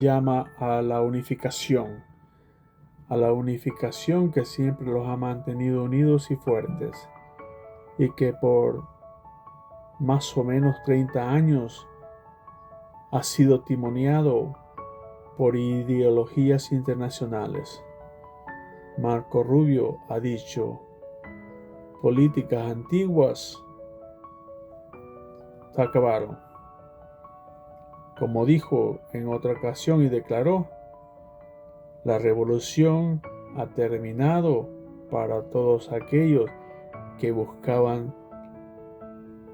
llama a la unificación que siempre los ha mantenido unidos y fuertes, y que por más o menos 30 años ha sido timoniado por ideologías internacionales. Marco Rubio ha dicho: políticas antiguas se acabaron. Como dijo en otra ocasión y declaró: la revolución ha terminado para todos aquellos que buscaban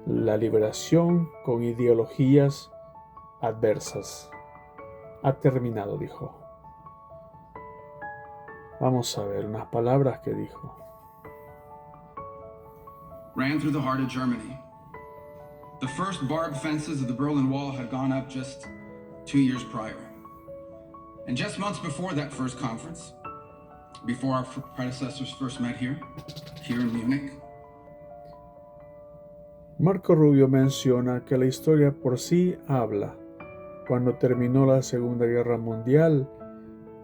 la liberación con ideologías adversas. Ha terminado, dijo. Vamos a ver unas palabras que dijo. Ran through the heart of Germany. The first barbed fences of the Berlin Wall had gone up just 2 years prior. And just months before that first conference, before our predecessors first met here in Munich. Marco Rubio menciona que la historia por sí habla. Cuando terminó la Segunda Guerra Mundial,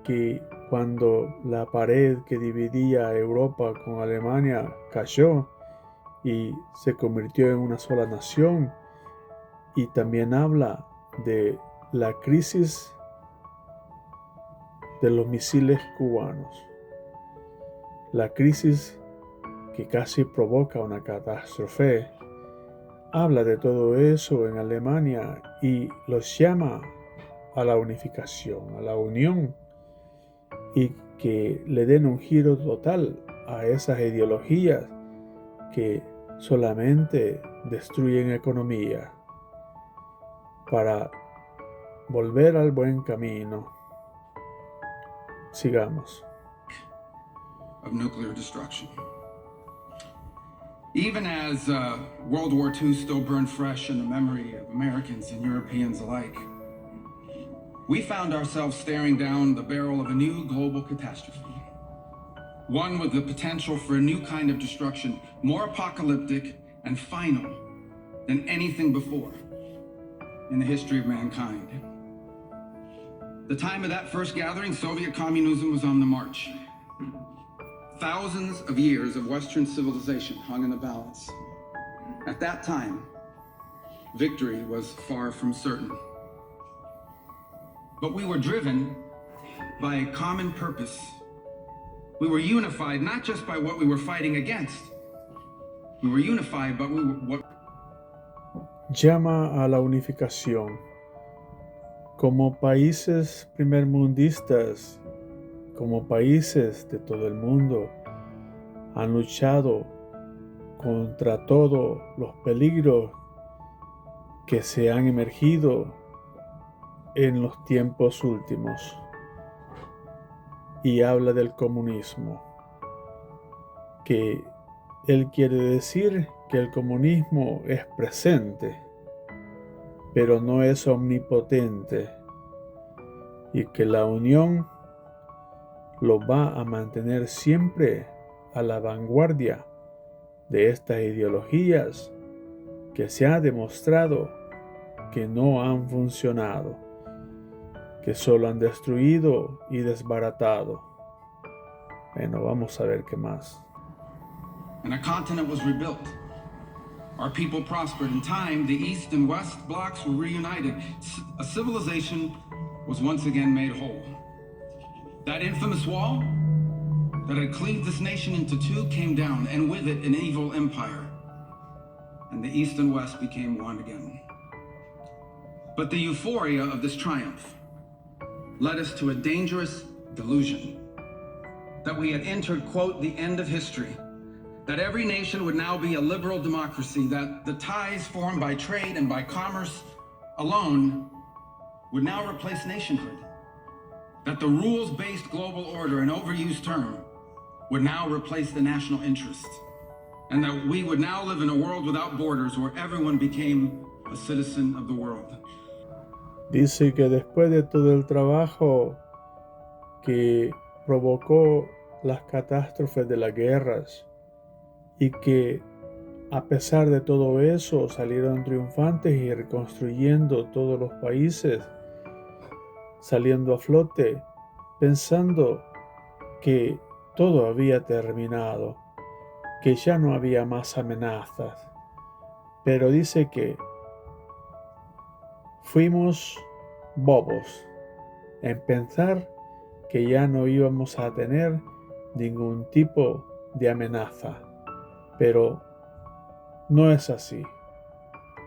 que cuando la pared que dividía a Europa con Alemania cayó y se convirtió en una sola nación, y también habla de la crisis de los misiles cubanos, la crisis que casi provoca una catástrofe. Habla de todo eso en Alemania y los llama a la unificación, a la unión, y que le den un giro total a esas ideologías que solamente destruyen economía, para volver al buen camino. Sigamos. Of nuclear destruction. Even as World War II still burned fresh in the memory of Americans and Europeans alike, we found ourselves staring down the barrel of a new global catastrophe. One with the potential for a new kind of destruction, more apocalyptic and final than anything before in the history of mankind. The time of that first gathering, Soviet communism was on the march. Thousands of years of Western civilization hung in the balance. At that time, victory was far from certain. But we were driven by a common purpose. We were unified not just by what we were fighting against. We were unified by what... Llama a la unificación. Como países primermundistas, como países de todo el mundo, han luchado contra todos los peligros que se han emergido en los tiempos últimos. Y habla del comunismo, que él quiere decir que el comunismo es presente, pero no es omnipotente, y que la unión lo va a mantener siempre a la vanguardia de estas ideologías que se ha demostrado que no han funcionado, que solo han destruido y desbaratado. Bueno, vamos a ver qué más. And a continent was rebuilt. Our people prospered. In time, the East and West blocks were reunited. A civilization was once again made whole. That infamous wall that had cleaved this nation into two came down, and with it an evil empire. And the East and West became one again. But the euphoria of this triumph led us to a dangerous delusion that we had entered, quote, the end of history, that every nation would now be a liberal democracy, that the ties formed by trade and by commerce alone would now replace nationhood, that the rules-based global order, an overused term, would now replace the national interest, and that we would now live in a world without borders where everyone became a citizen of the world. Dice que después de todo el trabajo que provocó las catástrofes de las guerras, y que a pesar de todo eso salieron triunfantes y reconstruyendo todos los países, saliendo a flote, pensando que todo había terminado, que ya no había más amenazas. Pero dice que fuimos bobos en pensar que ya no íbamos a tener ningún tipo de amenaza. Pero no es así.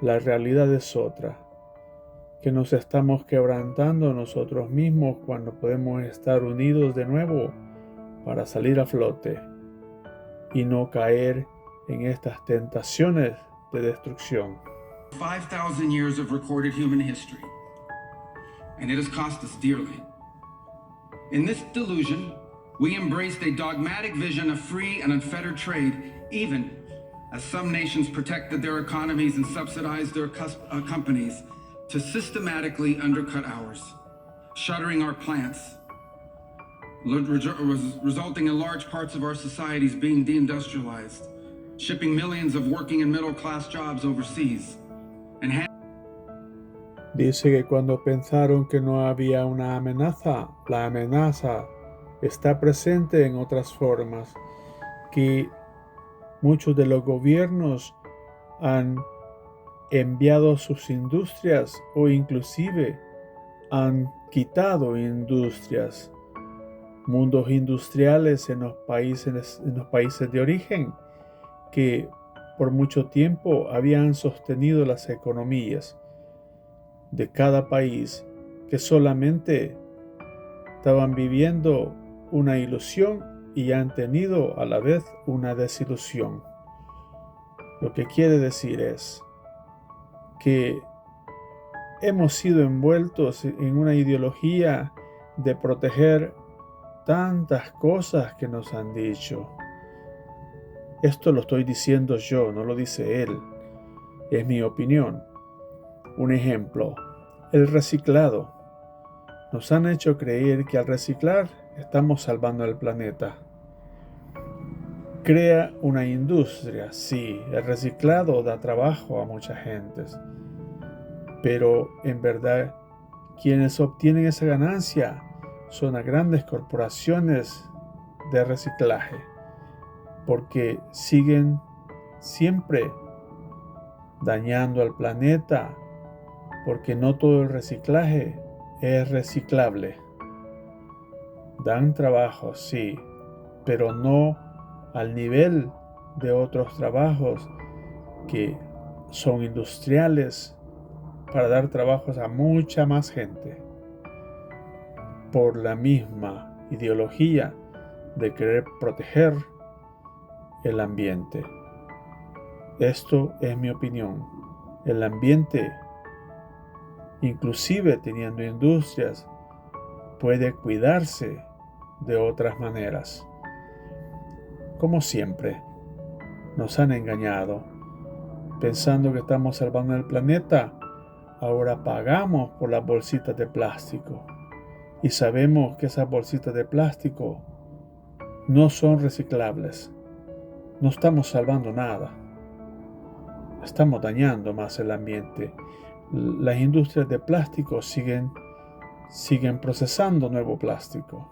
La realidad es otra, que nos estamos quebrantando nosotros mismos cuando podemos estar unidos de nuevo para salir a flote y no caer en estas tentaciones de destrucción. 5,000 years of recorded human history, and it has cost us dearly. In this delusion, we embraced a dogmatic vision of free and unfettered trade, even as some nations protected their economies and subsidized their companies to systematically undercut ours, shuttering our plants, resulting in large parts of our societies being deindustrialized, shipping millions of working and middle-class jobs overseas. Dice que cuando pensaron que no había una amenaza, la amenaza está presente en otras formas, que muchos de los gobiernos han enviado sus industrias o inclusive han quitado industrias, mundos industriales en los países de origen que por mucho tiempo habían sostenido las economías de cada país, que solamente estaban viviendo una ilusión y han tenido a la vez una desilusión. Lo que quiere decir es que hemos sido envueltos en una ideología de proteger tantas cosas que nos han dicho. Esto lo estoy diciendo yo, no lo dice él. Es mi opinión. Un ejemplo, el reciclado. Nos han hecho creer que al reciclar estamos salvando el planeta. Crea una industria, sí, el reciclado da trabajo a mucha gente. Pero en verdad, quienes obtienen esa ganancia son las grandes corporaciones de reciclaje, porque siguen siempre dañando al planeta, porque no todo el reciclaje es reciclable. Dan trabajo, sí, pero no al nivel de otros trabajos que son industriales para dar trabajos a mucha más gente, por la misma ideología de querer proteger el ambiente. Esto es mi opinión. El ambiente, inclusive teniendo industrias, puede cuidarse de otras maneras. Como siempre, nos han engañado, pensando que estamos salvando el planeta. Ahora pagamos por las bolsitas de plástico y sabemos que esas bolsitas de plástico no son reciclables. No estamos salvando nada. Estamos dañando más el ambiente. Las industrias de plástico siguen procesando nuevo plástico.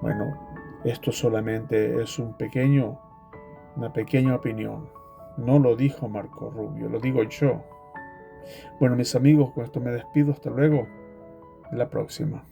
Bueno, esto solamente es una pequeña opinión. No lo dijo Marco Rubio, lo digo yo. Bueno, mis amigos, con esto me despido. Hasta luego. La próxima.